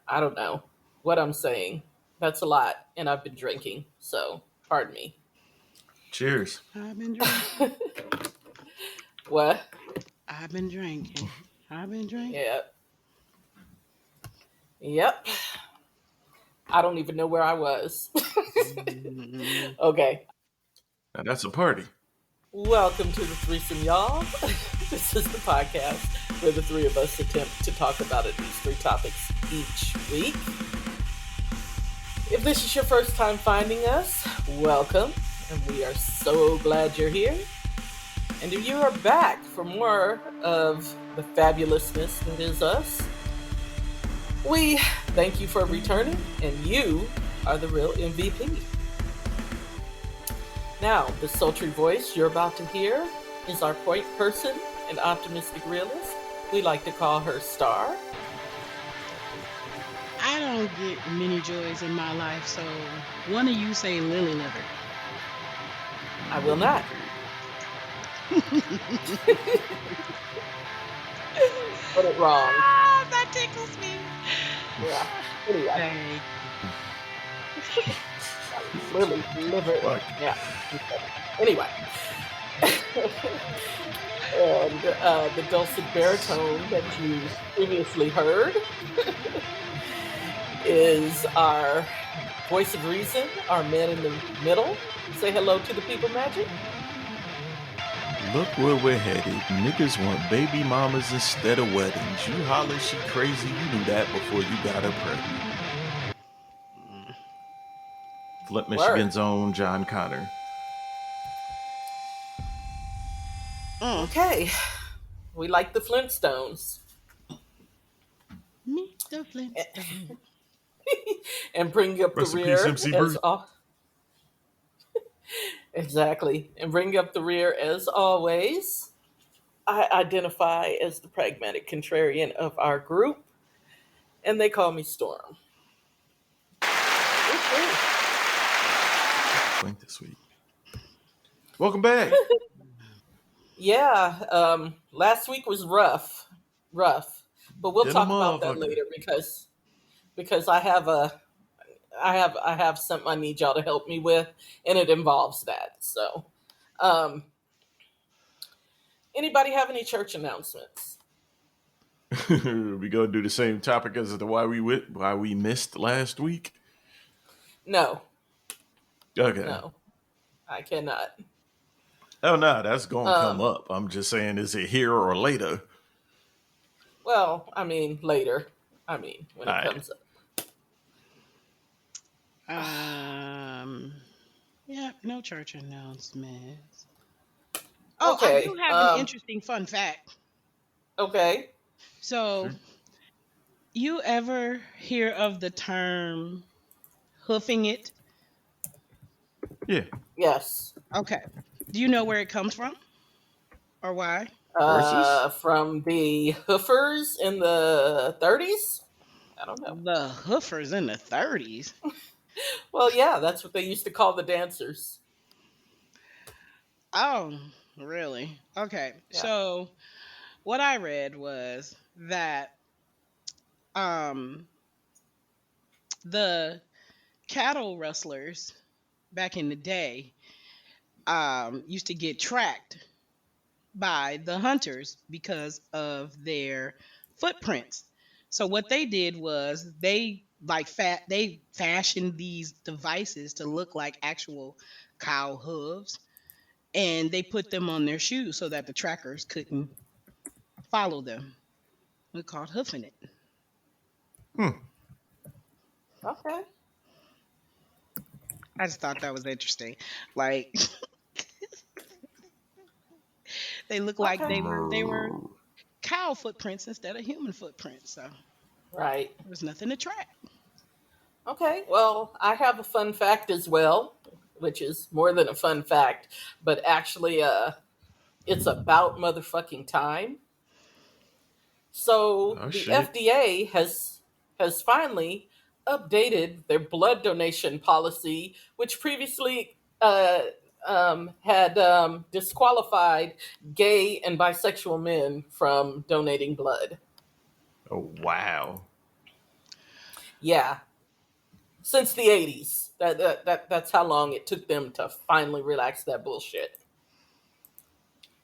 I don't know what I'm saying. That's a lot, and I've been drinking, so pardon me. Cheers. I've been drinking. What? I've been drinking. I've been drinking. Yeah. Yep. I don't even know where I was. Mm, Okay. Now that's a party. Welcome to the threesome, y'all. This is the podcast where the three of us attempt to talk about at least three topics each week. If this is your first time finding us, welcome, and we are so glad you're here. And if you are back for more of the fabulousness that is us, we thank you for returning, and you are the real MVP. Now, the sultry voice you're about to hear is our point person and optimistic realist. We like to call her Star. I don't get many joys in my life, so one of you say lily liver. I will not. Put it wrong. That tickles me. Yeah. Anyway, Hey, Lily, liver. Fuck. Yeah. Anyway. And the dulcet baritone that you previously heard is our voice of reason, our man in the middle. Say hello to the people, Magic. Look where we're headed. Niggas want baby mamas instead of weddings. You holler she crazy, you knew that before you got her pregnant. Flint, Word. Michigan's own John Connor. Okay. We like the Flintstones. meet the Flintstone. And bring up the Rest in peace, rear MC as Bruce. exactly. And bring up the rear as always. I identify as the pragmatic contrarian of our group, and they call me Storm. Woo-hoo. Flint this week. Welcome back. Yeah, last week was rough, but we'll Than a talk about that motherfucker. later because I have something I need y'all to help me with, and it involves that. So, um, anybody have any church announcements? We gonna do the same topic as the why we missed last week. No, Okay. no, I cannot. Oh no, that's gonna come Um, up. I'm just saying, is it here or later? well, I mean later. I mean when All it right. comes up. Um, yeah, no church announcements. Oh, I do Okay. have an interesting fun fact. Okay. So, Sure. you ever hear of the term hoofing it? Yeah. Yes. Okay. Do you know where it comes from or why? Horses. From the Hoofers in the 30s. I don't know. The hoofers in the 30s. Well, yeah, that's what they used to call the dancers. Oh, really? Okay. Yeah. So, what I read was that um the cattle rustlers back in the day used to get tracked by the hunters because of their footprints. So what they did was they fashioned these devices to look like actual cow hooves, and they put them on their shoes so that the trackers couldn't follow them. We called hoofing it. Hmm. Okay. I just thought that was interesting. Like they look like Okay. they were cow footprints instead of human footprints. So Right. there was nothing to track. Okay. Well, I have a fun fact as well, which is more than a fun fact, but actually, it's about motherfucking time. So Oh the shit. FDA has finally updated their blood donation policy, which previously had disqualified gay and bisexual men from donating blood. Oh wow. Yeah, since the 80s. That's how long it took them to finally relax that bullshit.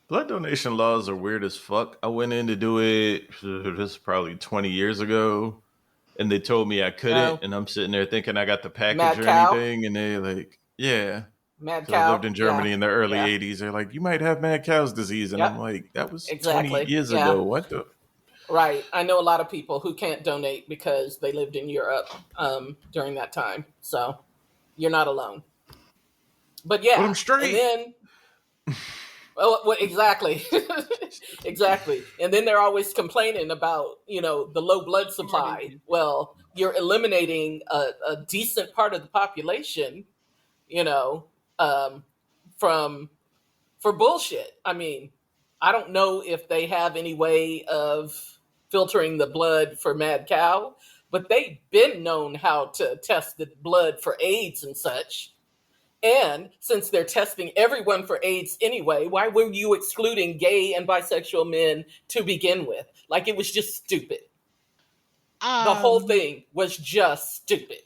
Blood donation laws are weird as fuck. I went in to do it, this is probably 20 years ago, and they told me I couldn't. Oh, And I'm sitting there thinking I got the package Mad or Cow, anything. And they like, yeah, Mad because I lived Cow. in Yeah, Germany in the early yeah, 80s. They're like, you might have mad cow's disease. And I'm yep, like, that was 20 exactly. years Yeah, ago. What the? right. I know a lot of people who can't donate because they lived in Europe during that time. So you're not alone. But But I'm yeah, and straight. then well, exactly, exactly. And then they're always complaining about the low blood supply. Well, you're eliminating a decent part of the population, you know, um, from for bullshit. I mean, I don't know if they have any way of filtering the blood for mad cow, but they've been known how to test the blood for AIDS and such. And since they're testing everyone for AIDS anyway, why were you excluding gay and bisexual men to begin with? Like, it was just stupid. The whole Um, thing was just stupid.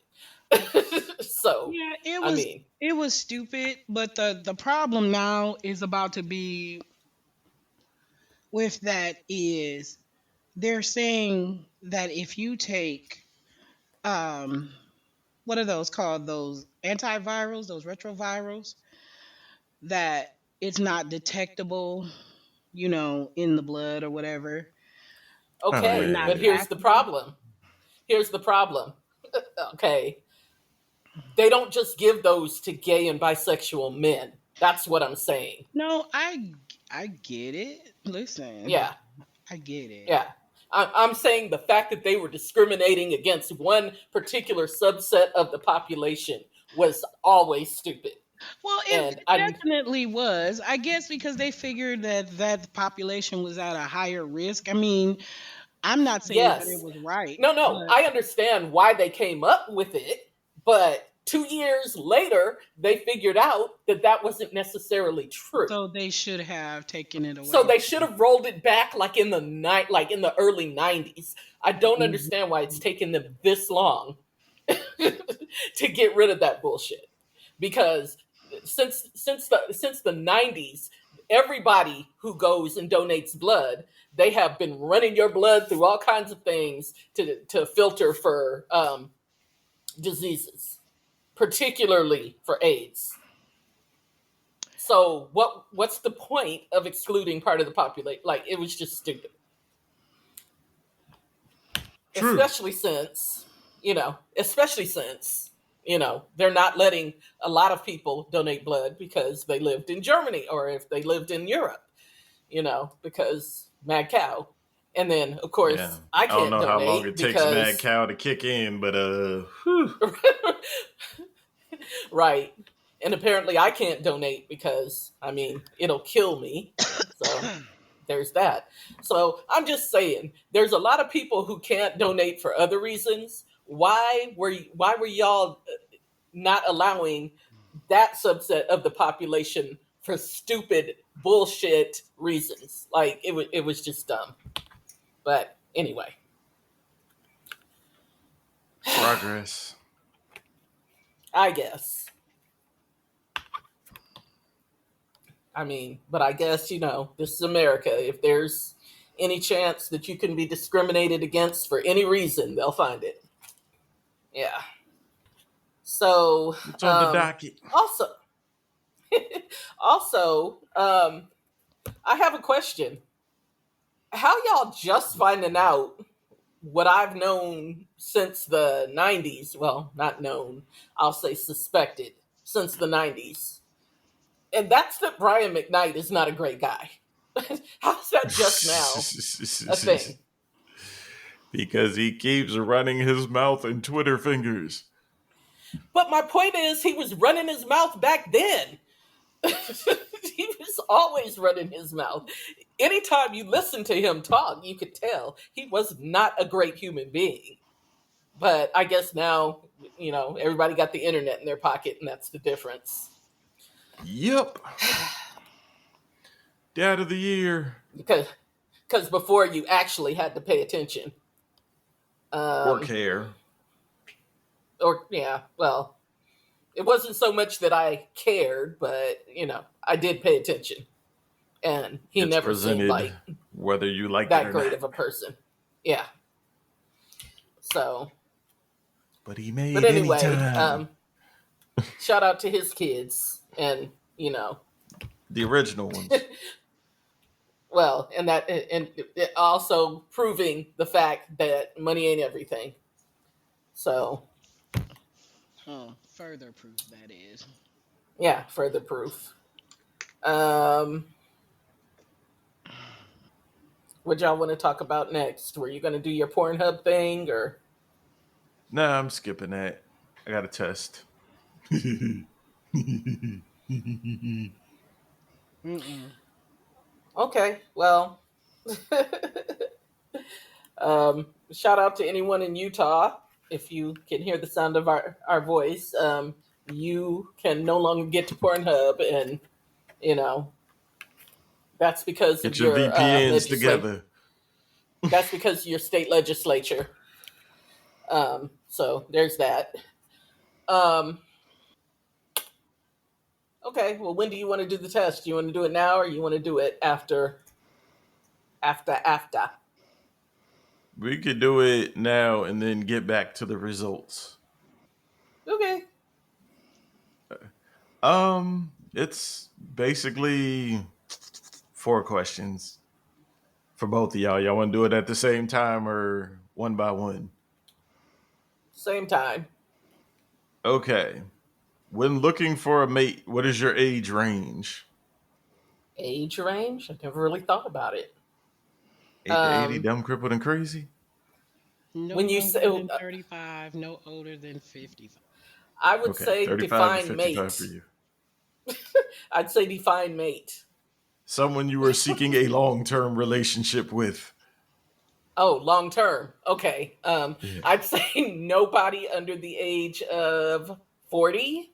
So, yeah, I mean, it was stupid, but the problem now is about to be with that is they're saying that if you take um what are those called, those antivirals, those retrovirals, that it's not detectable, in the blood or whatever, Oh, or yeah, okay, not but yeah. here's the passable. problem. Here's the problem. Okay, they don't just give those to gay and bisexual men. That's what I'm saying. No, I get it. Listen, Yeah, I get it. yeah. I'm saying the fact that they were discriminating against one particular subset of the population was always stupid. Well, And it I, definitely was. I guess because they figured that population was at a higher risk. I mean, I'm not saying that it yes, was right, no, no, but I understand why they came up with it, but 2 years later, they figured out that that wasn't necessarily true. so they should have taken it So away. they should have rolled it back like in the night, like in the early '90s. I don't Mhm. understand why it's taken them this long to get rid of that bullshit. Because since the '90s, everybody who goes and donates blood, they have been running your blood through all kinds of things to filter for diseases, particularly for AIDS. So what's the point of excluding part of the population? Like, it was just stupid. True. Especially since, they're not letting a lot of people donate blood because they lived in Germany or if they lived in Europe, because mad cow. And then of Yeah. course I I don't can't know how long donate it takes mad because cow to kick in, but whew. right. And apparently I can't donate because I mean it'll kill me. So there's that. So I'm just saying, there's a lot of people who can't donate for other reasons. Why were y'all not allowing that subset of the population for stupid bullshit reasons? Like it was just dumb. But anyway, Progress. I guess. I mean, but I guess this is America. If there's any chance that you can be discriminated against for any reason, they'll find it. Yeah. So, What's on the docket? also, also, I have a question. How y'all just finding out what I've known since the '90s? Well, not known. I'll say suspected since the '90s, and that's that Brian McKnight is not a great guy. How's that just now a thing? Because he keeps running his mouth and Twitter fingers. But my point is, he was running his mouth back then. He was always running his mouth. Anytime you listen to him talk, you could tell he was not a great human being. But I guess now, everybody got the internet in their pocket, and that's the difference. Yep. Dad of the year. Because before you actually had to pay attention. Or Um, care. Or yeah, well, it wasn't so much that I cared, but I did pay attention, and he It's never seemed presented like whether you liked it that or great not. of a person. Yeah. So, But he but made any anyway, time. shout out to his kids, and The original ones. well, and that, and it also proving the fact that money ain't everything. So, Further proof that is. yeah, further proof. Um, what y'all want to talk about next? Were you going to do your Pornhub thing, or Nah, I'm skipping that. I got a test. Mm-mm. okay? Well, shout out to anyone in Utah. If you can hear the sound of our voice, you can no longer get to Pornhub, and you know that's because of Get your your VPNs legislate. together. That's because of your state legislature. So there's that. Um, okay. Well, when do you want to do the test? Do you want to do it now, or you want to do it after? After. We could do it now and then get back to the results. Okay. It's basically 4 questions for both of y'all. Y'all want to do it at the same time or one by one? Same time. Okay. When looking for a mate, what is your age range? Age range? I never really thought about it. 8 to 80, Um, dumb, crippled, and crazy? No when you say, younger than 35, no older than 55. I would Okay, say 35 to define 55 for mate. you. I'd say define mate. Someone you are seeking a long-term relationship with. Oh, long term. Okay. Yeah. I'd say nobody under the age of 40,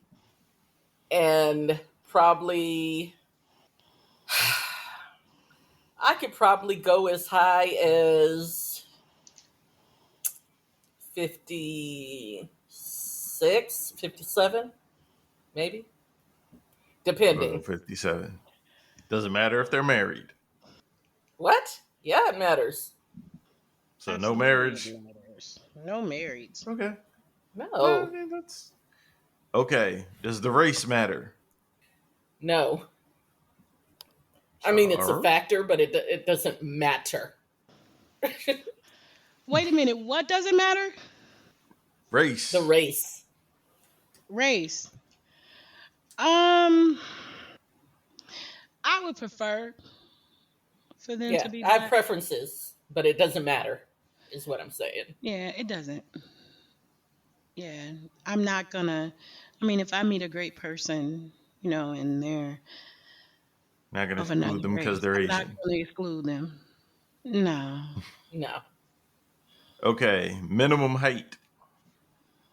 and probably I could probably go as high as 56, 57, maybe, We'll go depending. 57. Doesn't matter if they're married. What? Yeah, it matters. So no Absolutely, marriage. it matters. No marrieds. Okay. Well, I No, mean, that's okay. Does the race matter? no. I mean, it's a Sure. factor, but it doesn't matter. Wait a minute. What does it matter? The Race. race. Race. Um, I would prefer for them Yeah, to be I have black. preferences, but it doesn't matter, is what I'm saying. Yeah, it doesn't. Yeah, I'm not gonna. I mean, if I meet a great person, and they're Not gonna of another exclude them because race, they're I'm not Asian. gonna exclude them. No. No. Okay. Minimum height.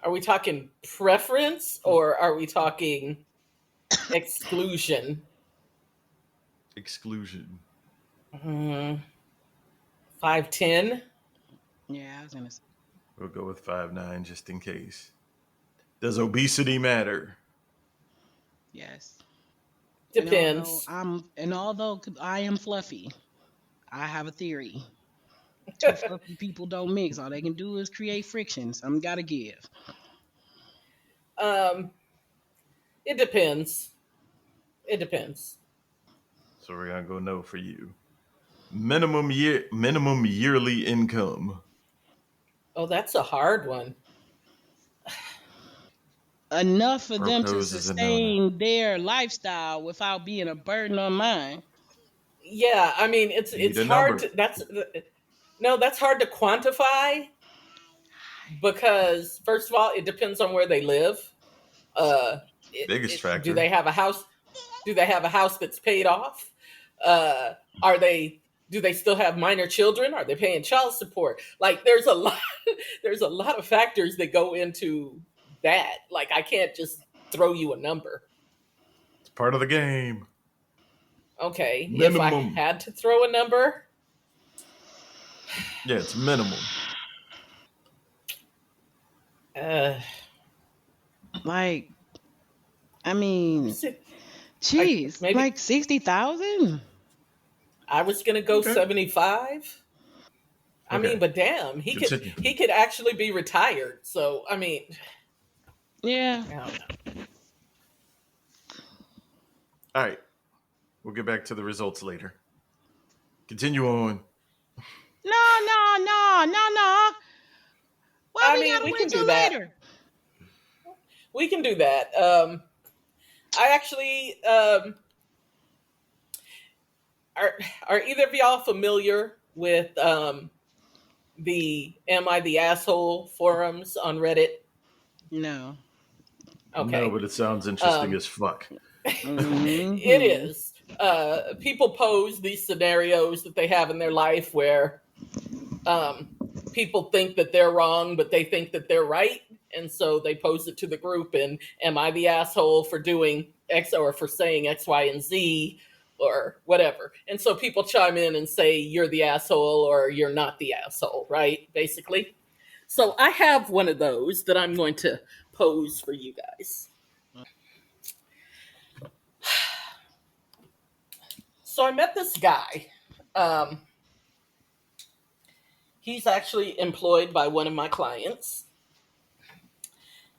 Are we talking preference or are we talking exclusion? Exclusion. 5'10"? Yeah, I was gonna say We'll go with 5'9" just in case. Does obesity matter? yes. Depends. And although I am fluffy, I have a theory. Two fluffy people don't mix. All they can do is create friction. Some gotta give. um, it depends. It depends. So we're gonna go no for you. Minimum yearly income. Oh, that's a hard one. Enough for them to Propose is a no-no. sustain their lifestyle without being a burden on mine. Yeah, I mean Need it's a hard number. to that's hard to quantify because first of all, it depends on where they live. Uh, Biggest do factor. they have a house? Do they have a house that's paid off? Are they? Do they still have minor children? Are they paying child support? Like, there's a lot. There's a lot of factors that go into that. Like, I can't just throw you a number. It's part of the game. Okay, if I Minimum. had to throw a number, Yeah, it's minimum. uh, Like, I mean, Like geez, maybe like 60,000. I was gonna go Okay. 75. I mean, Okay. but damn, Continue. he could actually be retired. So I mean, Yeah. I don't know. All right. We'll get back to the results later. Continue on. No, no, no, no, no. Why I we mean, gotta we wait can do till that. later? We can do that. I actually are are either of y'all familiar with the "Am I the Asshole" forums on Reddit? No. No, Okay. but it sounds interesting Um, as fuck. it Hmm. is. People pose these scenarios that they have in their life where um, people think that they're wrong, but they think that they're right. And so they pose it to the group and am I the asshole for doing X or for saying X, Y, and Z or whatever? And so people chime in and say you're the asshole or you're not the asshole, right? Basically. So I have one of those that I'm going to pose for you guys. So I met this guy. Um, he's actually employed by one of my clients.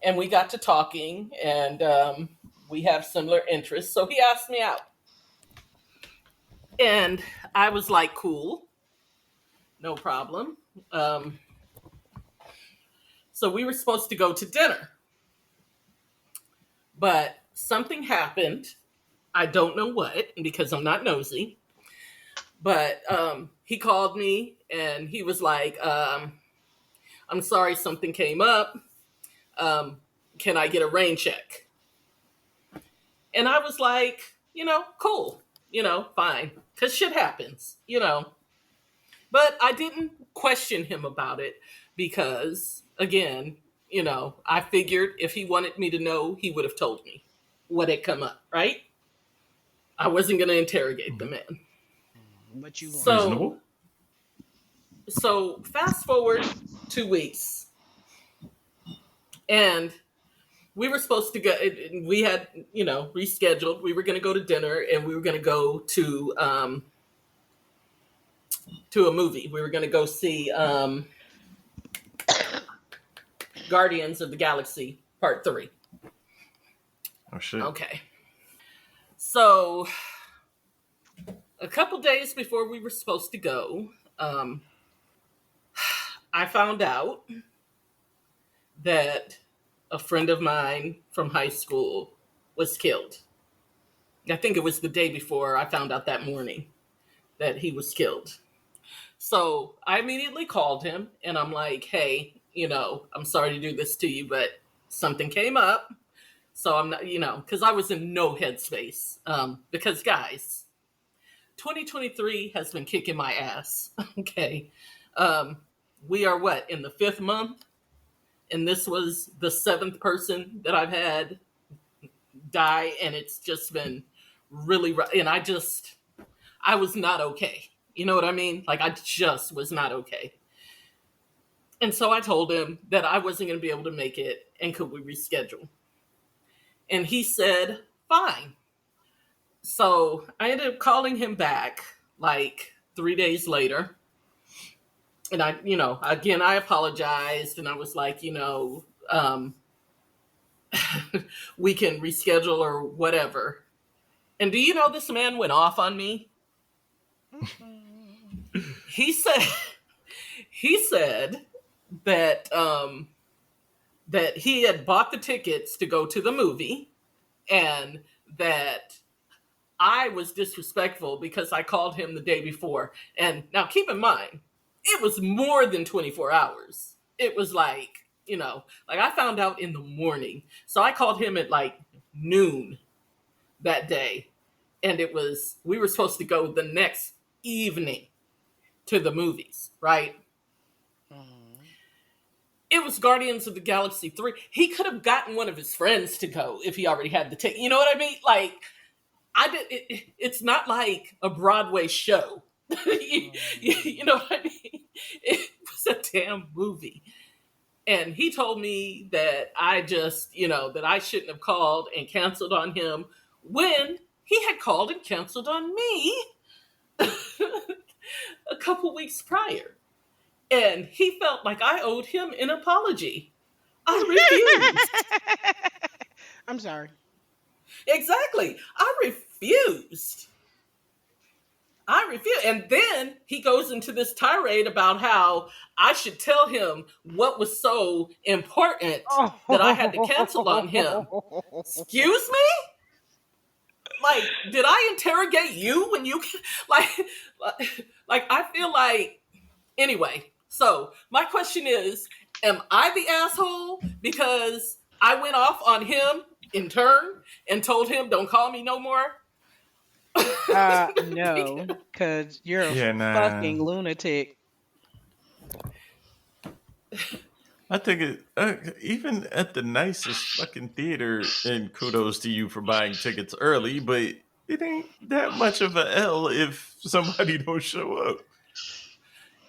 And we got to talking, and we have similar interests. So he asked me out. And I was like, cool, no problem. Um, so we were supposed to go to dinner, but something happened. I don't know what because I'm not nosy. But he called me and he was like, I'm sorry, something came up. Um, can I get a rain check? And I was like, cool, fine. Because shit happens. But I didn't question him about it because, again, I figured if he wanted me to know, he would have told me what had come up, right? I wasn't going to interrogate the man. What you want? So, Reasonable. so fast forward 2 weeks, and we were supposed to go. We had, rescheduled. We were going to go to dinner, and we were going to go to a movie. We were going to go see Guardians of the Galaxy Part 3. Oh shit. Okay. So a couple days before we were supposed to go, I found out that a friend of mine from high school was killed. I think it was the day before. I found out that morning that he was killed. So I immediately called him and I'm like, hey, I'm sorry to do this to you, but something came up. So I'm not, because I was in no headspace. Because, guys, 2023 has been kicking my ass. Okay. We are what, in the 5th month? And this was the 7th person that I've had die. And it's just been really rough. And I was not okay. You know what I mean? Like, I just was not okay. And so I told him that I wasn't going to be able to make it and could we reschedule? And he said, fine. So I ended up calling him back like 3 days later. And again, I apologized and I was like, we can reschedule or whatever. And do you know this man went off on me? He said, he said that that he had bought the tickets to go to the movie and that I was disrespectful because I called him the day before. And now keep in mind, it was more than 24 hours. It was like, like I found out in the morning. So I called him at like noon that day. And we were supposed to go the next evening to the movies, right? It was Guardians of the Galaxy 3. He could have gotten one of his friends to go if he already had the ticket. You know what I mean? Like, it's not like a Broadway show. you know what I mean? It was a damn movie. And he told me that I just, that I shouldn't have called and canceled on him when he had called and canceled on me a couple weeks prior. And he felt like I owed him an apology. I refused. I'm sorry. Exactly. I refused. I refuse. And then he goes into this tirade about how I should tell him what was so important that I had to cancel on him. Excuse me? Like, did I interrogate you when you like like I feel like anyway. So, my question is, am I the asshole because I went off on him in turn and told him don't call me no more? No, because you're a Yeah, nah. fucking lunatic. I think even at the nicest fucking theater, and kudos to you for buying tickets early, but it ain't that much of a L if somebody don't show up.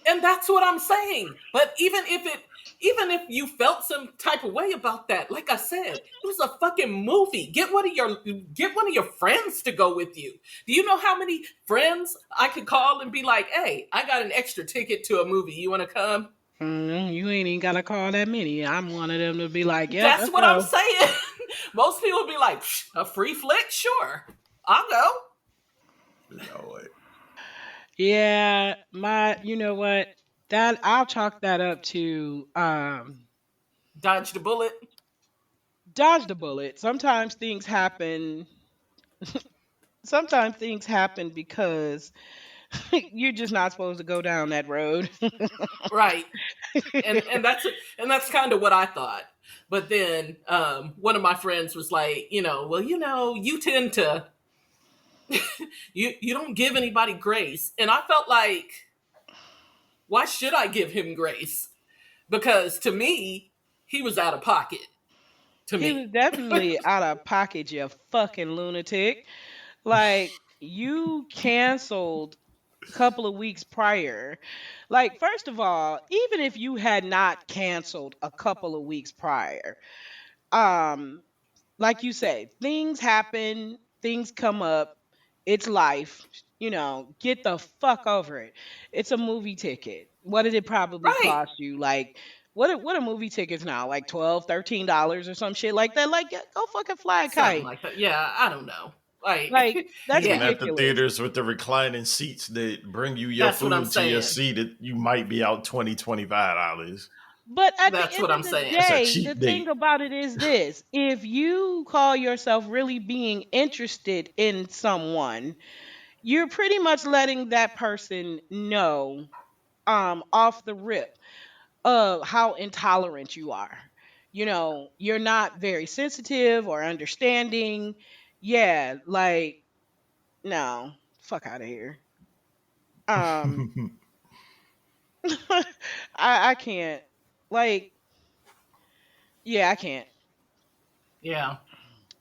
And that's what I'm saying. But even if you felt some type of way about that, like I said, it was a fucking movie. Get one of your friends to go with you. Do you know how many friends I could call and be like, "Hey, I got an extra ticket to a movie. You want to come?" You ain't even gotta call that many. I'm one of them to be like, yep, That's let's what I'm go. saying. Most people would be like, "A free flick? Sure. I'll go." Lord. Yeah, you know what? That I'll chalk that up to Dodge the bullet. dodge the bullet. Sometimes things happen because you're just not supposed to go down that road. Right. And that's kind of what I thought. But then one of my friends was like, well, you tend to you don't give anybody grace, and I felt like, why should I give him grace? Because to me, he was out of pocket. To He me, was definitely out of pocket, you fucking lunatic. Like, you canceled a couple of weeks prior. Like, first of all, even if you had not canceled a couple of weeks prior, um, like you say, things happen, things come up, it's life. Get the fuck over it. It's a movie ticket. What did it probably right? cost you? Like, what are movie tickets now? Like $12, $13 or some shit like that? Like, go fucking fly a Something kite. like that. Yeah, I don't know. Like, Like, that's Even yeah, at the ridiculous. theaters with the reclining seats that bring you your that's what I'm food to your saying. seat, you might be out $20, $25. But at the That's end what I'm of the saying. That's a day, the cheap thing date. about it is this: if you call yourself really being interested in someone, you're pretty much letting that person know off the rip of how intolerant you are. You're not very sensitive or understanding. Yeah, like, no, fuck out of here. Um I can't. Like, yeah, I can't. Yeah.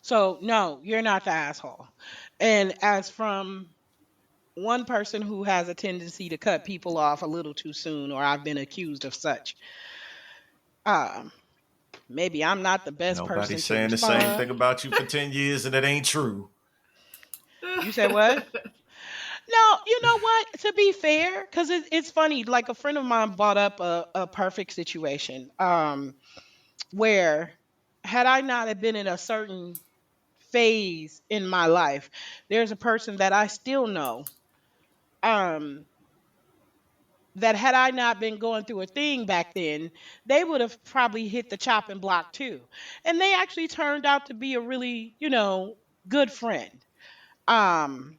So no, you're not the asshole. And as from one person who has a tendency to cut people off a little too soon, or I've been accused of such, um, maybe I'm not the best person Nobody's to saying the same respond. thing about you for 10 years, and it ain't true. You said what? No, you know what? To be fair, because it's funny. Like, a friend of mine brought up a perfect situation, where had I not have been in a certain phase in my life, there's a person that I still know, um, that had I not been going through a thing back then, they would have probably hit the chopping block too. And they actually turned out to be a really, good friend. Um,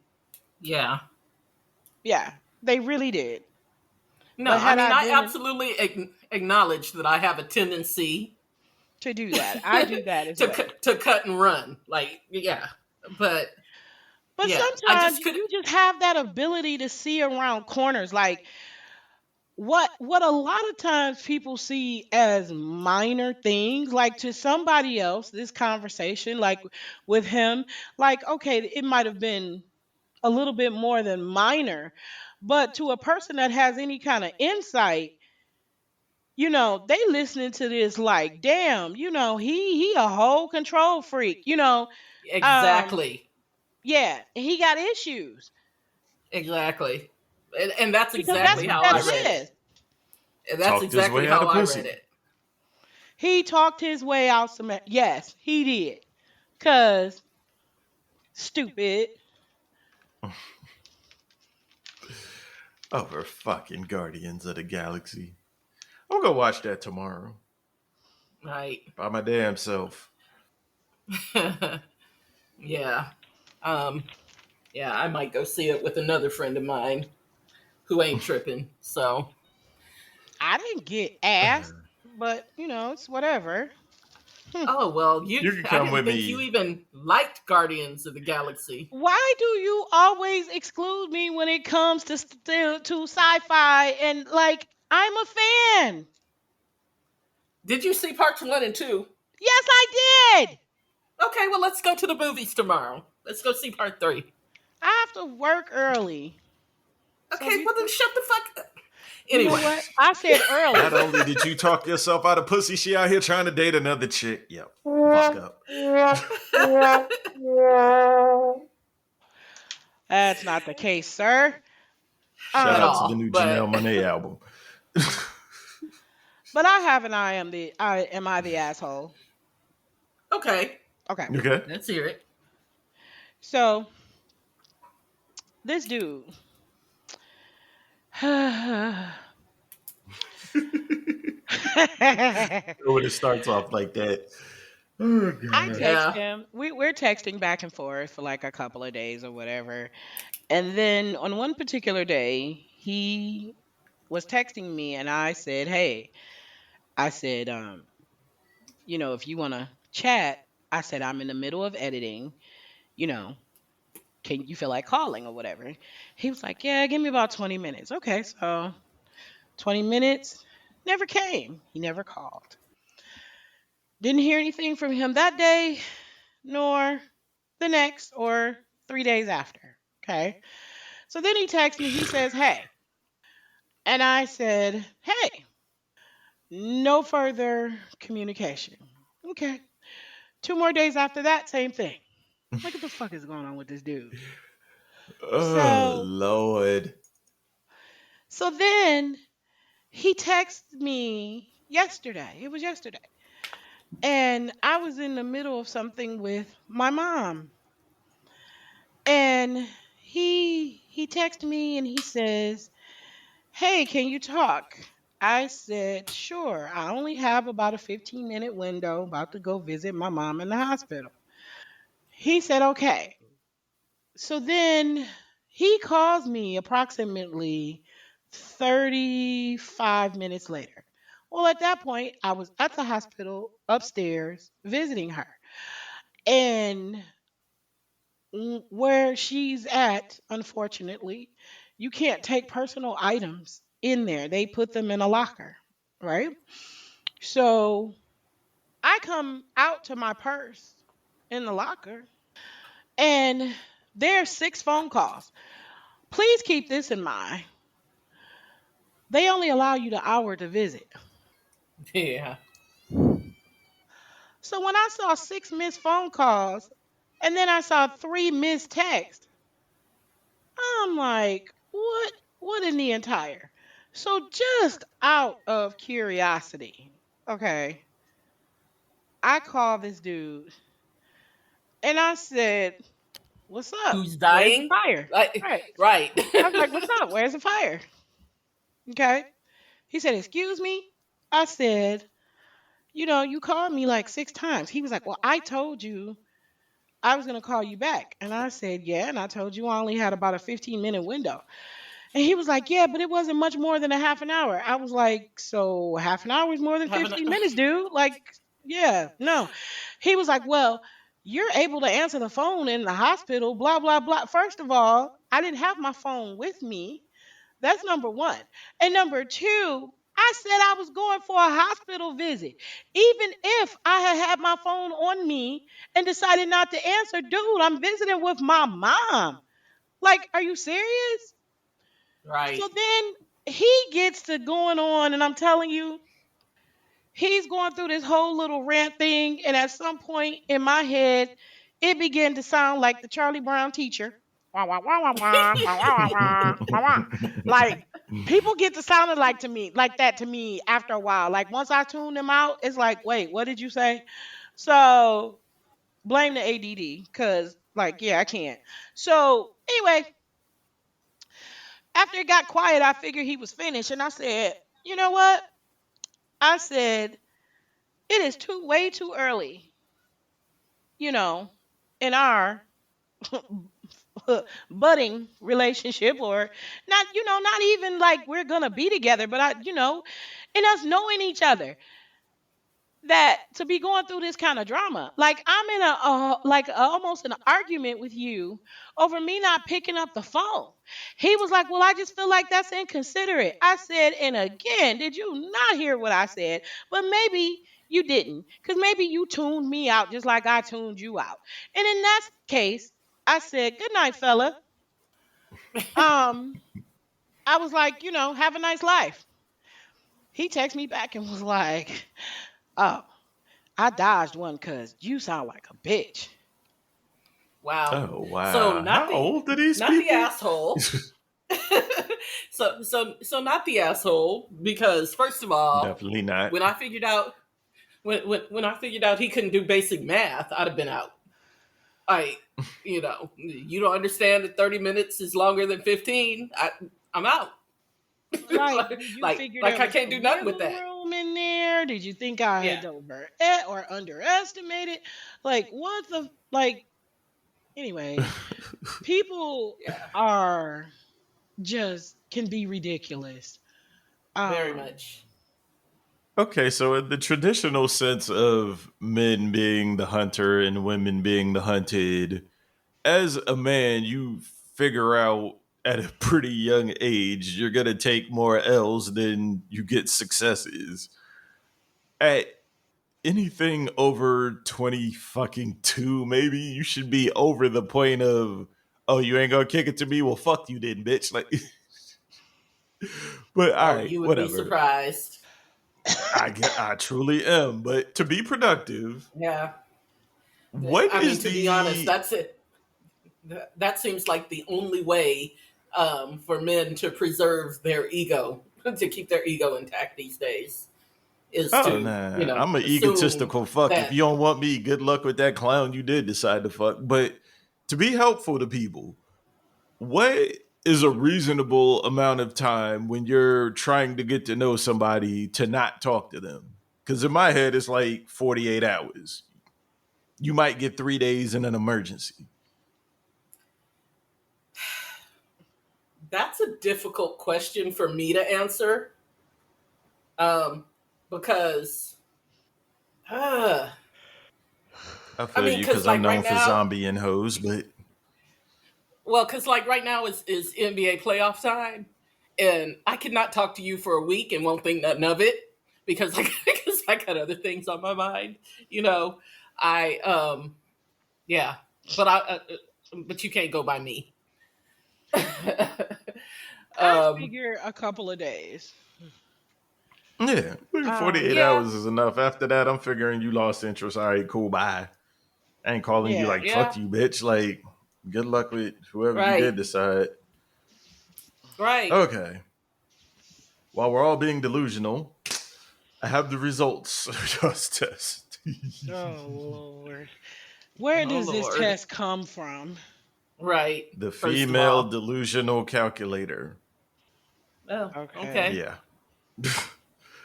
Yeah. yeah, they really did. No, But I had mean, I I been absolutely acknowledge that I have a tendency to do that, I do that as well. to cut and run. Like, yeah, but But yeah, I sometimes just you couldn't. you just have that ability to see around corners. Like, what a lot of times people see as minor things, like, to somebody else, this conversation, like with him, like, okay, it might have been a little bit more than minor, but to a person that has any kind of insight, they listening to this like, damn, he a whole control freak. Um, Exactly. yeah, he got issues Exactly. And that's because that's exactly what how that I Just read it. is. And that's talked his exactly way out how of I read pussy. it. He talked his way out some. Yes, he did. Cause stupid. Over fucking Guardians of the Galaxy. I'm gonna watch that tomorrow Right. by my damn self. Yeah. Um, yeah, I might go see it with another friend of mine who ain't tripping. So, I didn't get asked, but it's whatever. oh well, You can I come didn't with think you me. even liked Guardians of the Galaxy. Why do you always exclude me when it comes to sci-fi and like I'm a fan? Did you see parts 1 and 2? Yes, I did. Okay, well let's go to the movies tomorrow. Let's go see part 3. I have to work early. So Okay, well then shut the fuck up. you know Anyway. what? I said early. Not only did you talk yourself out of pussy, she out here trying to date another chick. Yep. Fuck up. That's not the case, sir. Shout At out to the all. new But Janelle Monáe album. But I have an am I the asshole? okay, Okay. Okay. let's hear it. So this dude When it starts off like that. Oh, I God. text Yeah. him. We're texting back and forth for like a couple of days or whatever. And then on one particular day, he was texting me and I said, "Hey," I said, if you want to chat, I said, "I'm in the middle of editing, you know, can you feel like calling or whatever?" He was like, "Yeah, give me about 20 minutes." Okay, so 20 minutes never came. He never called. Didn't hear anything from him that day, nor the next or 3 days after. Okay. So then he texts me, he says, "Hey." And I said, "Hey." No further communication. Okay. 2 more days after that, same thing. Like, what the fuck is going on with this dude? Oh, So, Lord. so then he texted me yesterday. It was yesterday. And I was in the middle of something with my mom. And he texted me and he says, "Hey, can you talk?" I said, "Sure. I only have about a 15-minute window, about to go visit my mom in the hospital." He said, "Okay." So then he calls me approximately 35 minutes later. Well, at that point, I was at the hospital upstairs visiting her. And where she's at, unfortunately, you can't take personal items in there. They put them in a locker, right? So I come out to my purse in the locker and there's 6 phone calls. Please keep this in mind. They only allow you the hour to visit. Yeah. So when I saw 6 missed phone calls and then I saw 3 missed texts, I'm like, what in the entire? So just out of curiosity, okay, I called this dude and I said, "What's up? Who's Where's the dying? fire?" Like, Right. right. I was like, "What's up? Where's the fire?" Okay. He said, "Excuse me?" I said, "You called me like 6 times." He was like, "Well, I told you I was going to call you back." And I said, "Yeah, and I told you I only had about a 15-minute window." And he was like, "Yeah, but it wasn't much more than a half an hour." I was like, "So half an hour is more than Having 15 minutes, dude?" Like, yeah, no. He was like, "Well, you're able to answer the phone in the hospital, blah, blah, blah." First of all, I didn't have my phone with me. That's number one. And number two, I said I was going for a hospital visit. Even if I had my phone on me and decided not to answer, dude, I'm visiting with my mom. Like, are you serious? right. So then he gets to going on, and I'm telling you, he's going through this whole little rant thing, and at some point in my head, it began to sound like the Charlie Brown teacher. Wah, wah, wah, wah, wah, wah, wah, wah, wah, wah. Like people get to sounding like that to me after a while. Like once I tune them out, it's like, wait, what did you say? So blame the ADD, because like, yeah, I can't. So anyway, after it got quiet, I figured he was finished, and I said, you know what? I said, it is way too early, you know, in our budding relationship, or not, not even like we're gonna be together, but in us knowing each other, that to be going through this kind of drama. Like I'm in almost an argument with you over me not picking up the phone. He was like, well, I just feel like that's inconsiderate. I said, and again, did you not hear what I said? But maybe you didn't, because maybe you tuned me out just like I tuned you out. And in that case, I said, good night, fella. um I was like, have a nice life. He texted me back and was like, oh, I dodged one because you sound like a bitch. Wow. Oh So wow! How old are these not the people? asshole. So not the asshole, because first of all, Definitely not. when I figured out when I figured out he couldn't do basic math, I'd have been out. I, you don't understand that 30 minutes is longer than 15. I'm out. Right. Did you figure like there I was can't do some nothing with wiggle that. room in there? Did you think I Yeah. had or underestimated? Like, what the, like, anyway, people Yeah. are just can be ridiculous. Very Um, much. Okay, so in the traditional sense of men being the hunter and women being the hunted, as a man, you figure out at a pretty young age you're gonna take more L's than you get successes. At anything over 20 fucking 2, maybe you should be over the point of, oh, you ain't gonna kick it to me? Well, fuck you then, bitch. Like, but all Oh, right, you would be whatever. surprised. I truly am. But to be productive, Yeah. what I mean, is to be honest, the that's it. That seems like the only way for men to preserve their ego, to keep their ego intact these days, is Oh to, nah, I'm an assume egotistical fuck. If that. you don't want me, good luck with that clown you did decide to fuck. But to be helpful to people, what is a reasonable amount of time when you're trying to get to know somebody to not talk to them? Because in my head, it's like 48 hours. You might get 3 days in an emergency. That's a difficult question for me to answer, because, uh, I I feel mean, you because I'm like known right for now, zombie and hoes, but because like right now is NBA playoff time, and I could not talk to you for a week and won't think nothing of it, because because I got other things on my mind. You know, I yeah, but but you can't go by me. I um, figure a couple of days. yeah, like 48 yeah, hours is enough. After that, I'm figuring you lost interest. All right, cool, bye. I ain't calling you Yeah. like yeah, fuck you, bitch. Like, good luck with whoever you right, did decide. right. Okay. While we're all being delusional, I have the results of this test. Oh Lord. Where Oh does this Lord, test come from? right. The First of female all, delusional calculator. oh, Okay. okay. Yeah.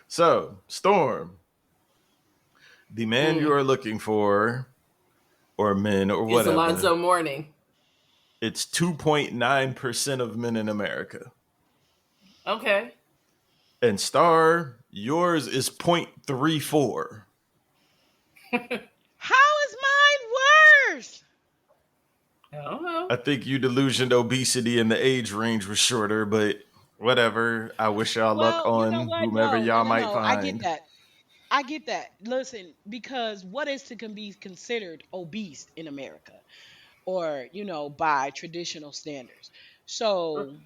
So, Storm, the man you Mm. are looking for, or men, or Is whatever, Alonzo Mourning? it's 2.9% of men in America. Okay. And Star, yours is 0.34. How is mine worse? I don't know. I think you delusioned obesity and the age range was shorter, but whatever. I wish y'all luck Well, you know on what? whomever No, no, y'all no, might no. I get find. that. I get that. Listen, because what is to can be considered obese in America, or by traditional standards? So,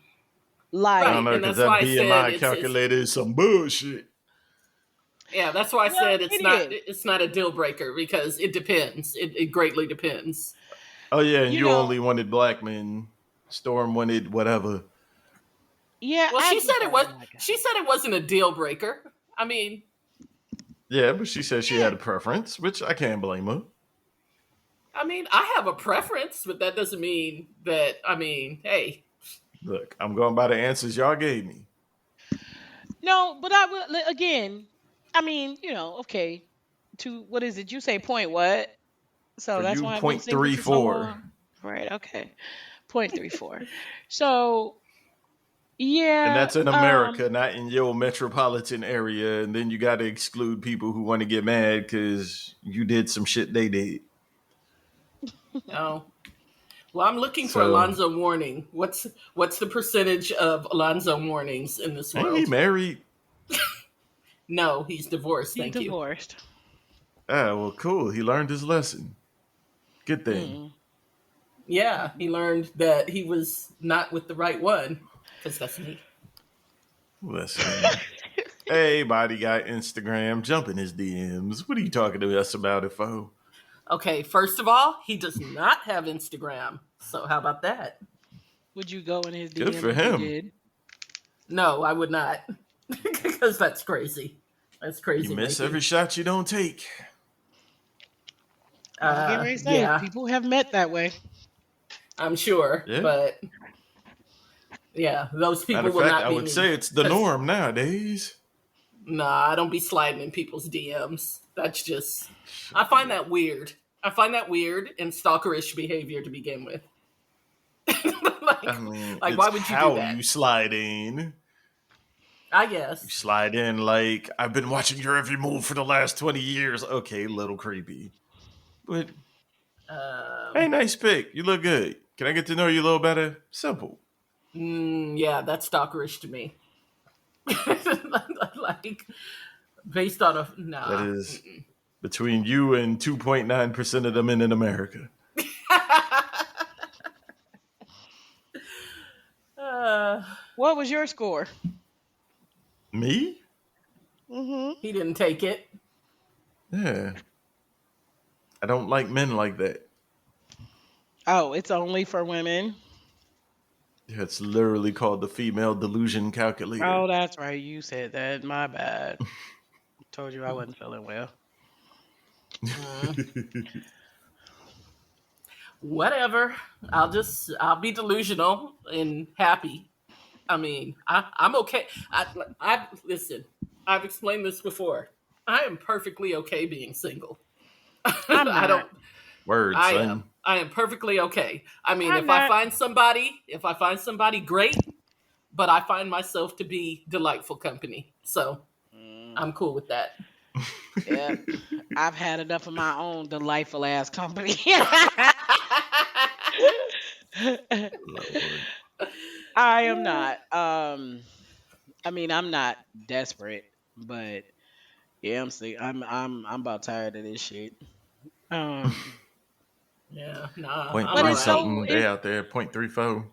I don't Right, like, know, and because that's that why I said BMI it's calculator is some bullshit. Yeah, that's why I Well, said it is. it's not a deal breaker because it depends. It greatly depends. Oh yeah, and You you know, only wanted black men. Storm wanted whatever. yeah, Well, I prefer black she guys. said it wasn't a deal breaker. I mean, Yeah, but she said she Yeah. had a preference, which I can't blame her. I have a preference, but that doesn't mean that hey. Look, I'm going by the answers y'all gave me. No, but I will again. I mean, okay. To what is it? You say point what? So For that's you, why I've been point single three for so four. long. Right, okay. 0.34. So And yeah, that's in America, not in your metropolitan area. And then you got to exclude people who want to get mad because you did some shit they did. Oh. Well, I'm looking for So, Alonzo Mourning. What's the percentage of Alonzo Mournings in this ain't he world? married? No, he's divorced. he's Thank you. divorced. Ah, well, cool. He learned his lesson. Good thing. Mm. Yeah, he learned that he was not with the right one. Because that's me. Listen. Hey, body got Instagram. Jump in his DMs. What are you talking to us about it for? Okay, first of all, he does not have Instagram. So how about that? Would you go in his Good DM for if he him. did? No, I would not. Because that's crazy. That's You crazy, miss Mikey. every shot you don't take. I was getting ready to say Yeah, people have met that way. I'm sure. Yeah. But yeah, those Matter people of will fact, not I be would me. say it's the Because, norm nowadays. nah, I don't be sliding in people's DMs. That's just, I find that weird. I find that weird and stalkerish behavior to begin with. I mean, like, it's why would you do how that? you slide in. I You guess. slide in like, I've been watching your every move for the last 20 years. Okay, little creepy. But, hey, Um, nice pick. You look good. Can I get to know you a little better? Simple. yeah, that's stalkerish to me. Like, based on a, That nah. is between you and 2.9% of the men in America. uh, What was your score? Me? Mm-hmm. he didn't take it. Yeah. I don't like men like that. Oh, it's only for women. It's literally called the female delusion calculator. Oh, that's right. You said that. My bad. Told you I wasn't feeling well. Mm, whatever. I'll be delusional and happy. I'm okay. I listen. I've explained this before. I am perfectly okay being single. I'm I not. don't. Word, I am. son. I am perfectly okay. I'm not. If I find somebody great, but I find myself to be delightful company. So Mm, I'm cool with that. yeah. I've had enough of my own delightful ass company. Lord. I am not. I'm not desperate, but yeah, I'm sick. I'm about tired of this shit. Um, Yeah, nah, Point I'm but all three it's right. so something. They it. out there. 0.34.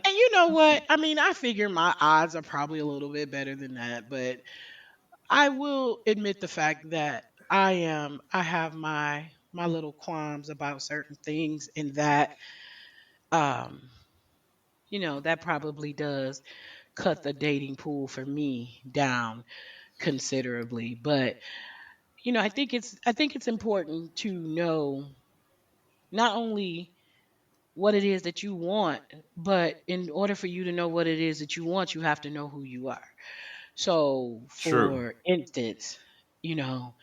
And you know what? I figure my odds are probably a little bit better than that, but I will admit the fact that I have my little qualms about certain things, and that um that probably does cut the dating pool for me down considerably. But I think it's important to know not only what it is that you want, but in order for you to know what it is that you want, you have to know who you are. So, True. for instance, you know,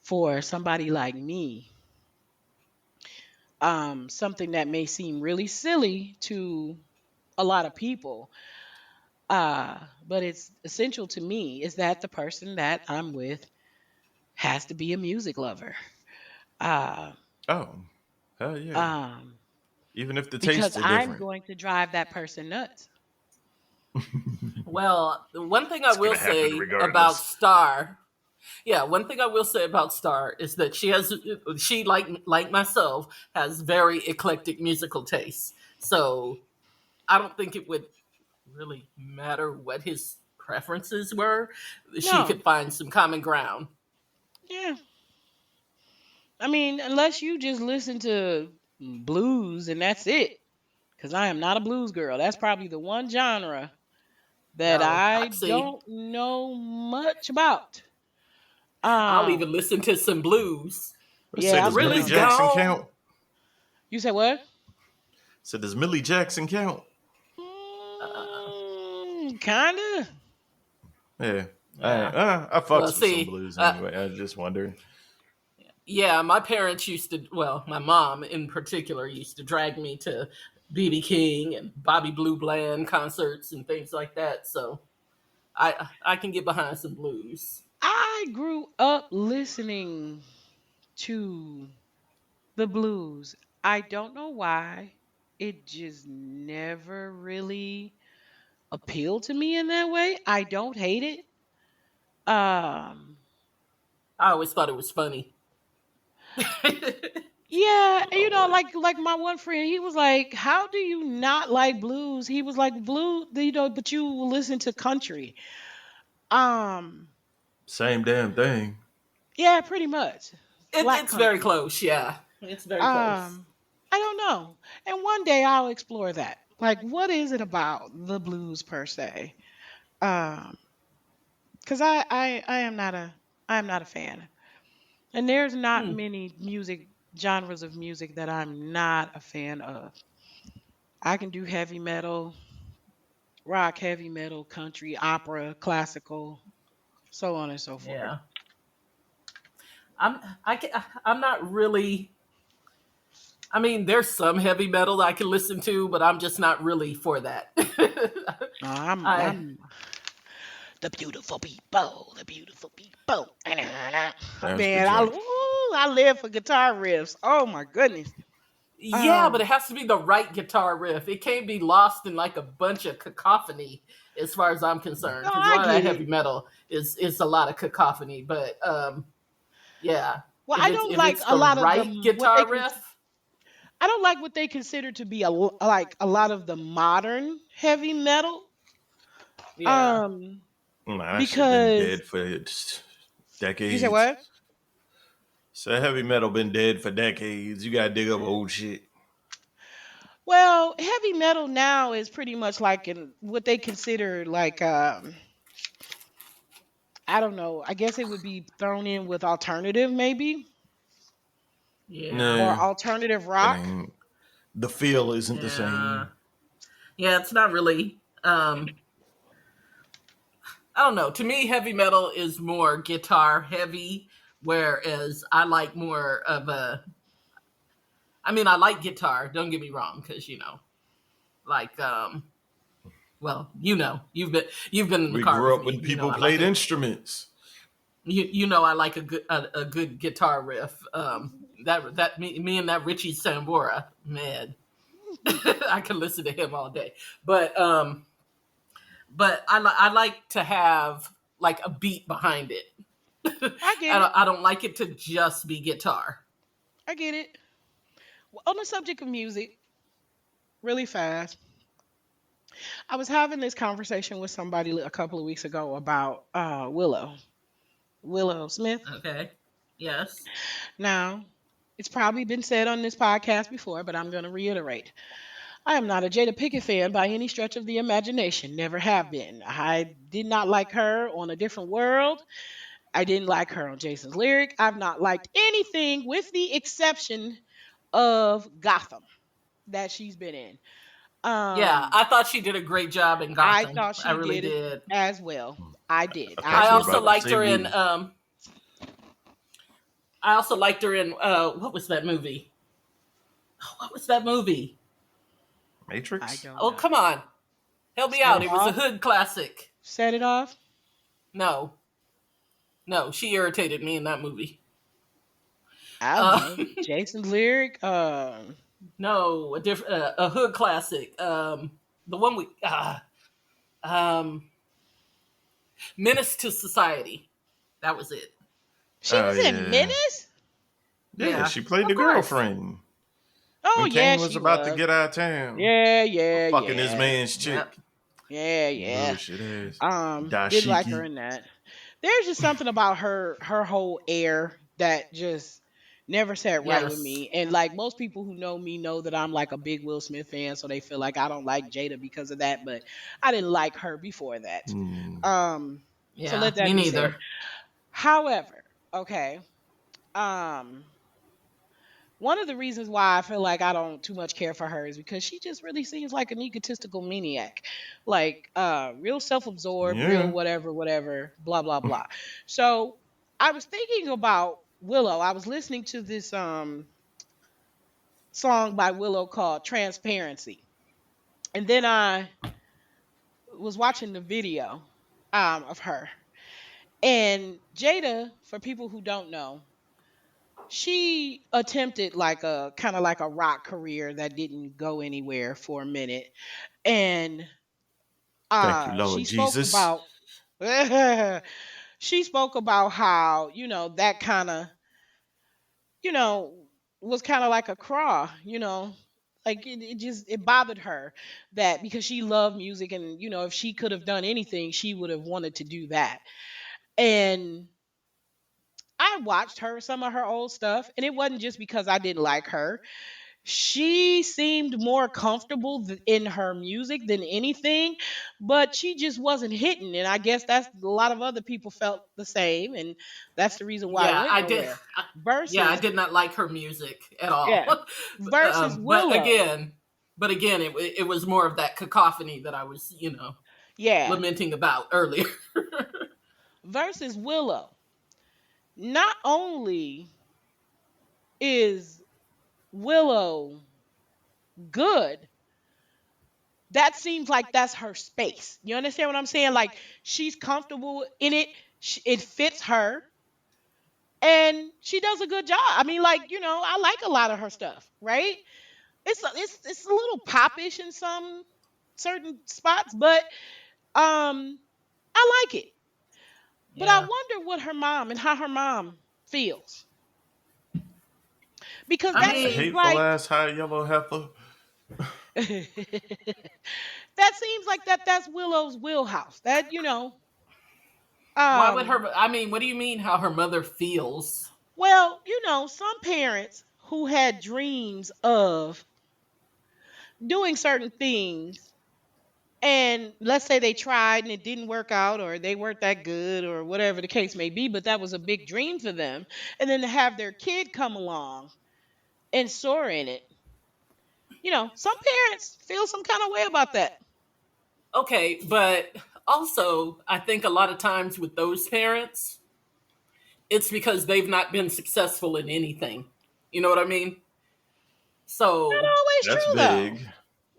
for somebody like me, something that may seem really silly to a lot of people, but it's essential to me, is that the person that I'm with has to be a music lover. Uh, Oh, hell yeah. um, Even if the because tastes are I'm different. going to drive that person nuts. Well, the one thing I It's will gonna happen say about regardless. Star, yeah, one thing I will say about Star is that she like myself has very eclectic musical tastes. So I don't think it would really matter what his preferences were, she No. could find some common ground. Yeah. I mean, unless you just listen to blues and that's it. Because I am not a blues girl. That's probably the one genre that No, I I see. don't know much about. I'll even Um, listen to some blues. I said, yeah, I'm does big Millie Thrilly's on that. Jackson gone. count? You said what? So does Millie Jackson count? Uh, Kinda. Yeah. yeah. I Well, fucks with some see, blues anyway. I just wondering. yeah, my parents used to, well, my mom in particular used to drag me to BB King and Bobby Blue Bland concerts and things like that. So I can get behind some blues. I grew up listening to the blues. I don't know why. It just never really appealed to me in that way. I don't hate it. Um, I always thought it was funny. yeah, and Lord. like my one friend, he was like, "How do you not like blues?" He was like, "Blue, but you will listen to country." Um, Same damn thing. yeah, pretty much. Black It's very country. close, yeah. It's very close. Um, I don't know. And one day I'll explore that. Like, what is it about the blues per se? Um, because I am not a fan. And there's not Hmm. many music genres of music that I'm not a fan of. I can do heavy metal, rock, heavy metal, country, opera, classical, so on and so forth. Yeah. I'm not really. I mean, there's some heavy metal I can listen to, but I'm just not really for that. I I'm the beautiful people, the beautiful people. That's the Man, joint. I live for guitar riffs. Oh my goodness. Yeah, but it Um, has to be the right guitar riff. It can't be lost in like a bunch of cacophony, as far as I'm concerned. no, Because a I lot of that get heavy it. metal is a lot of cacophony. But yeah, Well, I don't if like it's a the lot of right them. guitar riff, I don't like what they consider to be like a lot of the modern heavy metal. yeah. Um, Nah, that shit been because dead for you said decades. what? So heavy metal been dead for decades. You gotta dig up old shit. Well, heavy metal now is pretty much like in what they consider like I don't know. I guess it would be thrown in with alternative maybe Yeah, or Nah, alternative it rock. ain't. The feel isn't the yeah, same. yeah. It's not really. I don't know. To me, heavy metal is more guitar heavy, whereas I like more of a. I mean, I like guitar. Don't get me wrong, because like well, you've been in the We car grew with up me. when people played instruments. You know I like a good guitar riff. That me and that Richie Sambora, man, I can listen to him all day. But I like to have like a beat behind it. I get it. I don't like it to just be guitar. I get it. Well, on the subject of music, really fast. I was having this conversation with somebody a couple of weeks ago about Willow Smith. Okay. Yes. Now, it's probably been said on this podcast before, but I'm going to reiterate. I am not a Jada Pickett fan by any stretch of the imagination. Never have been. I did not like her on A Different World. I didn't like her on Jason's Lyric. I've not liked anything with the exception of Gotham that she's been in. Yeah, Um, I thought she did a great job in I Gotham. thought I she really did it did. as well. I did. I I thought I you were did. also about to liked say her in Rudy. what was that movie? Oh, what was that movie? I Matrix? don't Oh, know. come on. Help me Set out. it It was a off. hood classic. Set it off. No. No, she irritated me in that movie. I don't Uh, know. Jason's Lyric. no, a hood classic. The one we um Menace to Society. That was it. She Oh was in yeah. Menace. Yeah, Yeah. she played Of the course. girlfriend Oh when yeah, Kane was she about to was. get out of town Yeah, for yeah, fucking his yeah. man's chick. Yep. Yeah, yeah. Bullshit ass. Didn't like her Dashiki. in that. There's just something about her whole air that just never sat right with Yes. me. And like most people who know me know that I'm like a big Will Smith fan, so they feel like I don't like Jada because of that, but I didn't like her before that. Hmm. Um so Yeah, let me that be said. neither. However, okay. Um one of the reasons why I feel like I don't too much care for her is because she just really seems like an egotistical maniac. Like real self-absorbed, real Yeah. whatever, whatever, blah blah blah. So I was thinking about Willow. I was listening to this song by Willow called Transparency. And then I was watching the video of her. And Jada, for people who don't know, she attempted like a kind of like a rock career that didn't go anywhere for a minute. And Thank you, she Lord spoke Jesus. about she spoke about how, that kind of, you know, was kind of like a craw, like it just it bothered her that because she loved music and if she could have done anything she would have wanted to do that. And I watched her some of her old stuff, and it wasn't just because I didn't like her. She seemed more comfortable in her music than anything, but she just wasn't hitting. And I guess that's a lot of other people felt the same, and that's the reason why it Yeah, went I did. nowhere. Yeah, I Versus, did not like her music at all. yeah, versus But Willow, again, it was more of that cacophony that I was, yeah, lamenting about earlier. versus Willow. Not only is Willow good, that seems like that's her space. You understand what I'm saying? Like she's comfortable in it. It fits her, and she does a good job. I mean, like I like a lot of her stuff. Right? It's a little popish in some certain spots, but I like it. But I Yeah. wonder what her mom and how her mom feels because I that That mean, seems hateful like ass high yellow heifer. that seems like that's Willow's wheelhouse. That why would um her? I mean, what do you mean? How her mother feels? well, some parents who had dreams of doing certain things, and let's say they tried and it didn't work out, or they weren't that good, or whatever the case may be, but that was a big dream for them. And then to have their kid come along and soar in it, some parents feel some kind of way about that. Okay, but also, I think a lot of times with those parents, it's because they've not been successful in anything. You know what I mean? Not So, always That's true, though. big.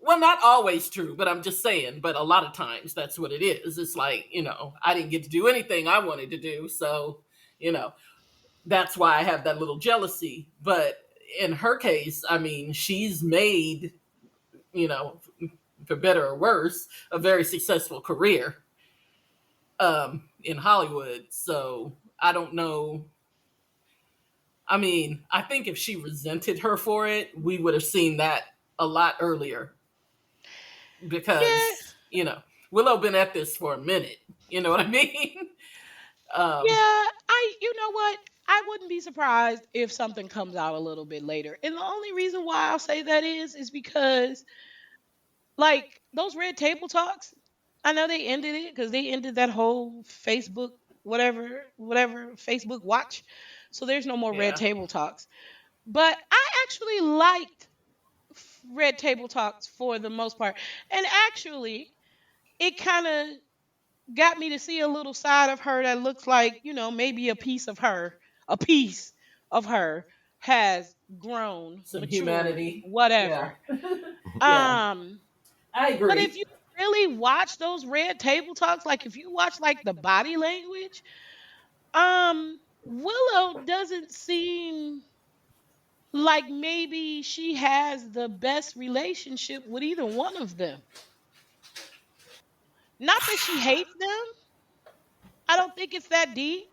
well, not always true, but I'm just saying, but a lot of times that's what it is. It's like, I didn't get to do anything I wanted to do. So, you know, that's why I have that little jealousy. But in her case, I mean, she's made, you know, for better or worse, a very successful career in Hollywood. So I don't know. I mean, I think if she resented her for it, we would have seen that a lot earlier Yeah, because, Willow been at this for a minute. You know what I mean? um, yeah. You know what? I wouldn't be surprised if something comes out a little bit later. And the only reason why I'll say that is because, like, those red table talks, I know they ended it because they ended that whole Facebook, whatever Facebook watch. So there's no more red yeah. table talks. But I actually liked red table talks for the most part. And actually, it kind of got me to see a little side of her that looks like, maybe a piece of her has grown, Some matured, humanity. Yeah. whatever. Yeah. Um, I but agree. if you really watch those red table talks, like if you watch like the body language, Willow doesn't seem like maybe she has the best relationship with either one of them. Not that she hates them. I don't think it's that deep.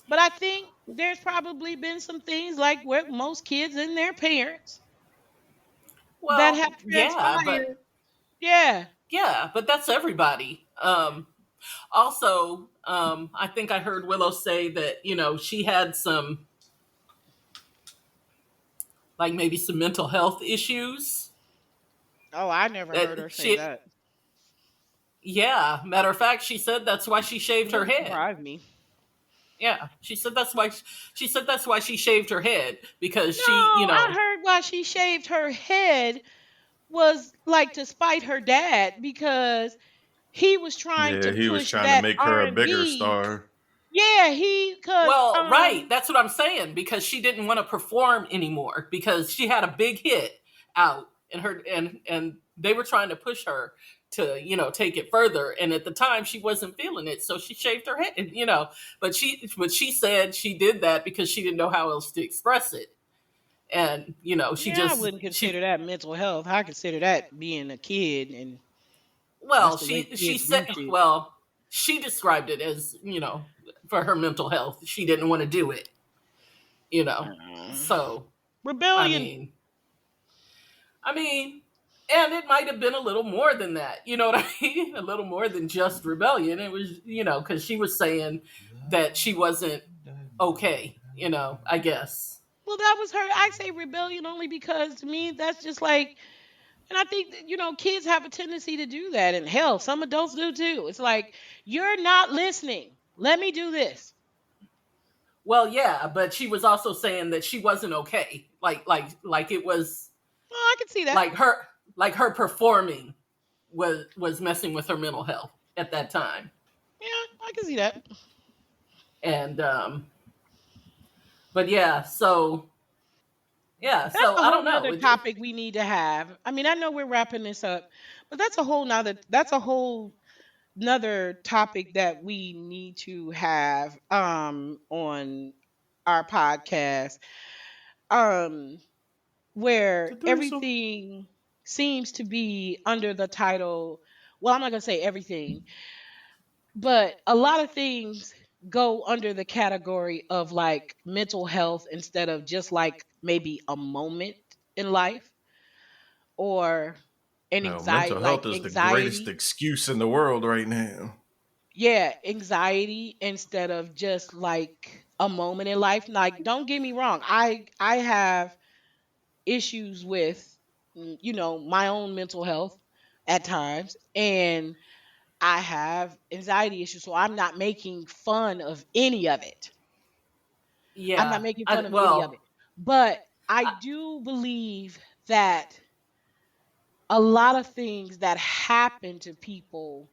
But I think there's probably been some things like where most kids and their parents that Well, have yeah, but transpired. Yeah. Yeah, but that's everybody. Also, I think I heard Willow say that, she had some, like maybe some mental health issues. Oh, I never heard That her say she, that. yeah, matter of fact, she said that's why she shaved her Wouldn't head. surprise me. Yeah, she said that's why she shaved her head because No, she, I heard why she shaved her head was like to spite her dad because he was trying Yeah, to he was push trying to that make her a bigger R&B. star. Yeah, he cuz well, right, that's what I'm saying because she didn't want to perform anymore because she had a big hit out and her and they were trying to push her to, take it further, and at the time she wasn't feeling it, so she shaved her head. But she said she did that because she didn't know how else to express it. And, she yeah, I just wouldn't she consider that mental health. I consider that being a kid, and well, that's the way she kids do said, shit. well, she described it as, for her mental health, she didn't want to do it, you know. Uh, So, I Rebellion. mean, I mean, and it might have been a little more than that. You know what I mean? A little more than just rebellion. It was, because she was saying that she wasn't okay, I guess. Well, that was her. I say rebellion only because to me that's just like, and I think that, kids have a tendency to do that, and hell, some adults do too. It's like you're not listening. Let me do this. Well, yeah, but she was also saying that she wasn't okay. Like it was Well, I can see that. like her performing was messing with her mental health at that time. Yeah, I can see that. And but yeah, so That's a I whole don't know. nother topic we need to have. I mean, I know we're wrapping this up, but that's a whole nother topic that we need to have on our podcast. Um The where threesome. everything seems to be under the title, well, I'm not going to say everything, but a lot of things go under the category of like mental health instead of just like maybe a moment in life or an No, mental anxiety, health like is the greatest anxiety. excuse in the world right now. Yeah, anxiety instead of just like a moment in life. Like, don't get me wrong, I have issues with my own mental health at times, and I have anxiety issues, so I'm not making fun of any of it. I'm not Yeah. making fun I, of any of well, it. But I I, do believe that a lot of things that happen to people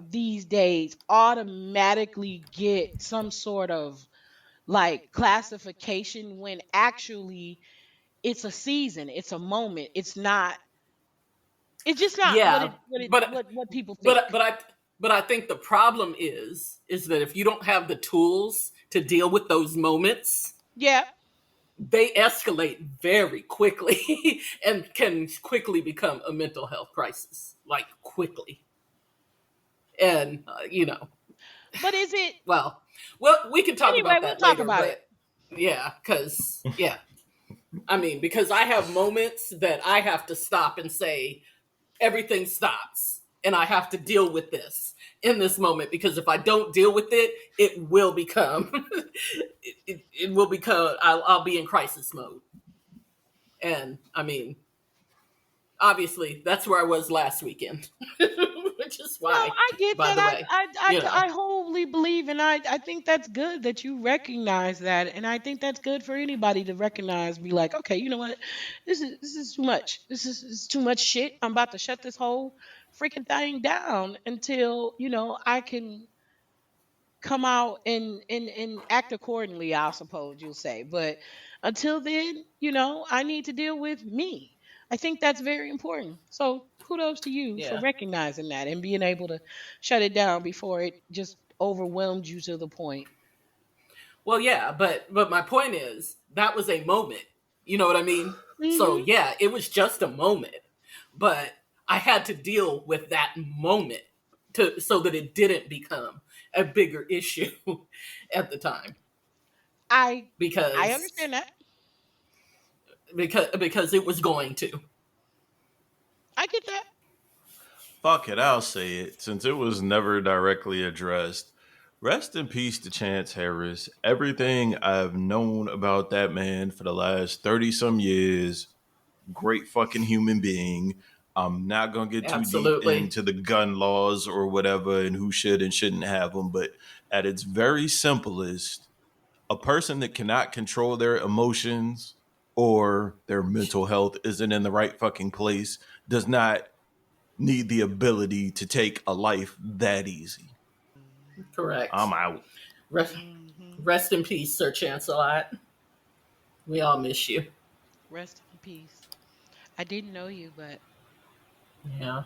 these days automatically get some sort of like classification when actually it's a season, it's a moment. It's just not what yeah, it what it but what people think. but but I but I think the problem is that if you don't have the tools to deal with those moments, Yeah. they escalate very quickly and can quickly become a mental health crisis, like quickly. And But is it well, we can talk anyway, about we'll that talk later, about it. but yeah, because yeah, I mean, because I have moments that I have to stop and say, everything stops and I have to deal with this in this moment because if I don't deal with it, it will become it will become I'll be in crisis mode. And I mean, obviously that's where I was last weekend, which is No, why, I get by that. the way, you know. I wholly believe, and I think that's good that you recognize that, and I think that's good for anybody to recognize. Be like, okay, you know what, this is too much. This is too much shit. I'm about to shut this whole freaking thing down until I can come out and act accordingly. I suppose you'll say, but until then, I need to deal with me. I think that's very important. So kudos to you for Yeah. recognizing that and being able to shut it down before it just overwhelmed you to the point. Well, yeah, but my point is that was a moment. You know what I mean? So Hmm. yeah, it was just a moment, but I had to deal with that moment to so that it didn't become a bigger issue at the time I because understand that. because it was going to. I get that. Fuck it, I'll say it since it was never directly addressed. Rest in peace to Chance Harris. Everything I've known about that man for the last 30 some years, great fucking human being. I'm not going to get too deep Absolutely. into the gun laws or whatever and who should and shouldn't have them, but at its very simplest, a person that cannot control their emotions or their mental health isn't in the right fucking place does not need the ability to take a life that easy. Correct. I'm out. Rest, rest in peace, Sir Chance-a-Lot. We all miss you. Rest in peace. I didn't know you, but Yeah.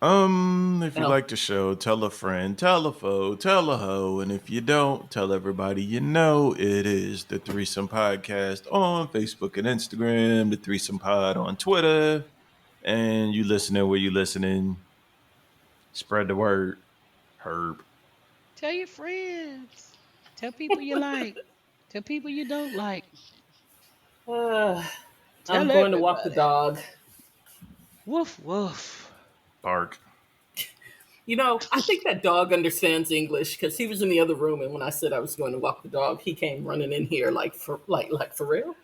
If you Oh. like the show, tell a friend, tell a foe, tell a hoe, and if you don't, tell everybody you know. It is the Threesome Podcast on Facebook and Instagram, the Threesome Pod on Twitter, and you listening where you listening. Spread the word. Herb. tell your friends. Tell people you like. Tell people you don't like. I'm Tell going to walk the everybody. dog. Woof woof. Bark. You know, I think that dog understands English because he was in the other room, and when I said I was going to walk the dog, he came running in here like for real.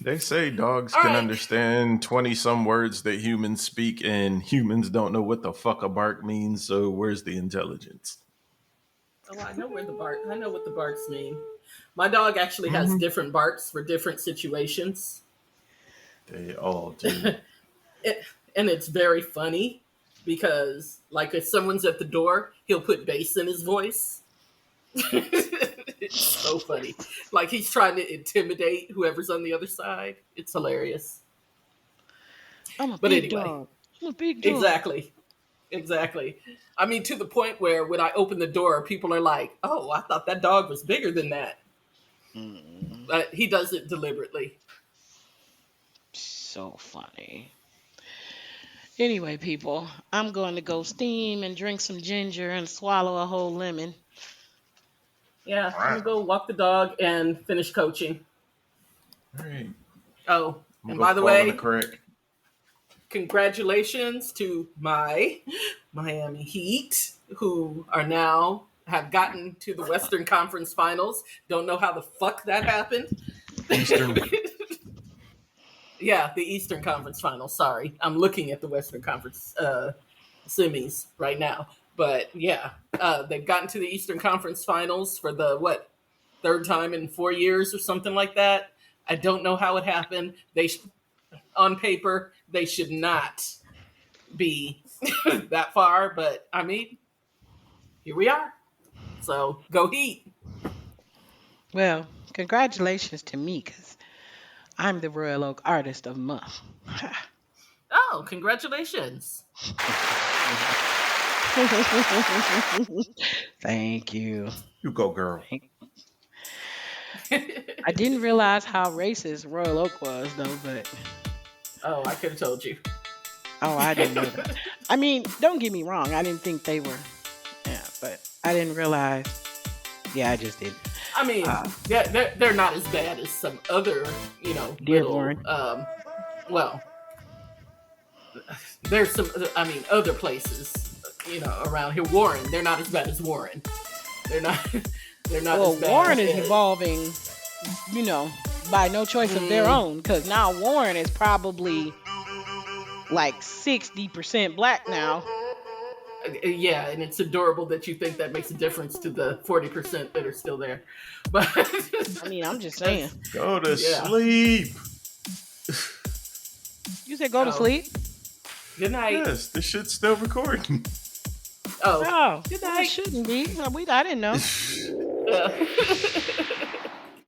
They say dogs All can right. understand 20 some words that humans speak, and humans don't know what the fuck a bark means, so where's the intelligence? Oh, I know what the barks mean. My dog actually has different barks for different situations. They all do. And it's very funny because, like, if someone's at the door, he'll put bass in his voice. It's so funny. Like, he's trying to intimidate whoever's on the other side. It's hilarious. I'm a But big anyway. dog. I'm a big dog. Exactly. I mean, to the point where when I open the door, people are like, oh, I thought that dog was bigger than that. But he does it deliberately. So funny. Anyway, people, I'm going to go steam and drink some ginger and swallow a whole lemon. Yeah, I'm going to go walk the dog and finish coaching. All right. Oh, I'm and gonna by the fall in way, crack. congratulations to my Miami Heat, who have gotten to the Western Conference Finals. Don't know how the fuck that happened. Eastern. Yeah, the Eastern Conference Finals. Sorry, I'm looking at the Western Conference semis right now. But yeah, they've gotten to the Eastern Conference Finals for the third time in 4 years or something like that. I don't know how it happened. On paper, they should not be that far, but I mean, here we are. So go Heat. Well, congratulations to me, because I'm the Royal Oak Artist of Month. Oh, congratulations. Thank you. You go, girl. I didn't realize how racist Royal Oak was, though, but... Oh, I could have told you. Oh, I didn't know that. I mean, don't get me wrong. I didn't think they were... Yeah, but I didn't realize... Yeah, I just didn't. I mean, they're not as bad as some other, Dearborn. Well, there's some, other places, around here. Warren, they're not as bad as Warren. They're not Well, as bad. Warren is evolving, by no choice of their own, because now Warren is probably like 60% black now. Yeah, and it's adorable that you think that makes a difference to the 40% that are still there. But I mean, I'm just saying. Go to sleep. You said go to sleep? Good night. Yes, this shit's still recording. Oh, Oh, good well, night. it shouldn't be. I didn't know.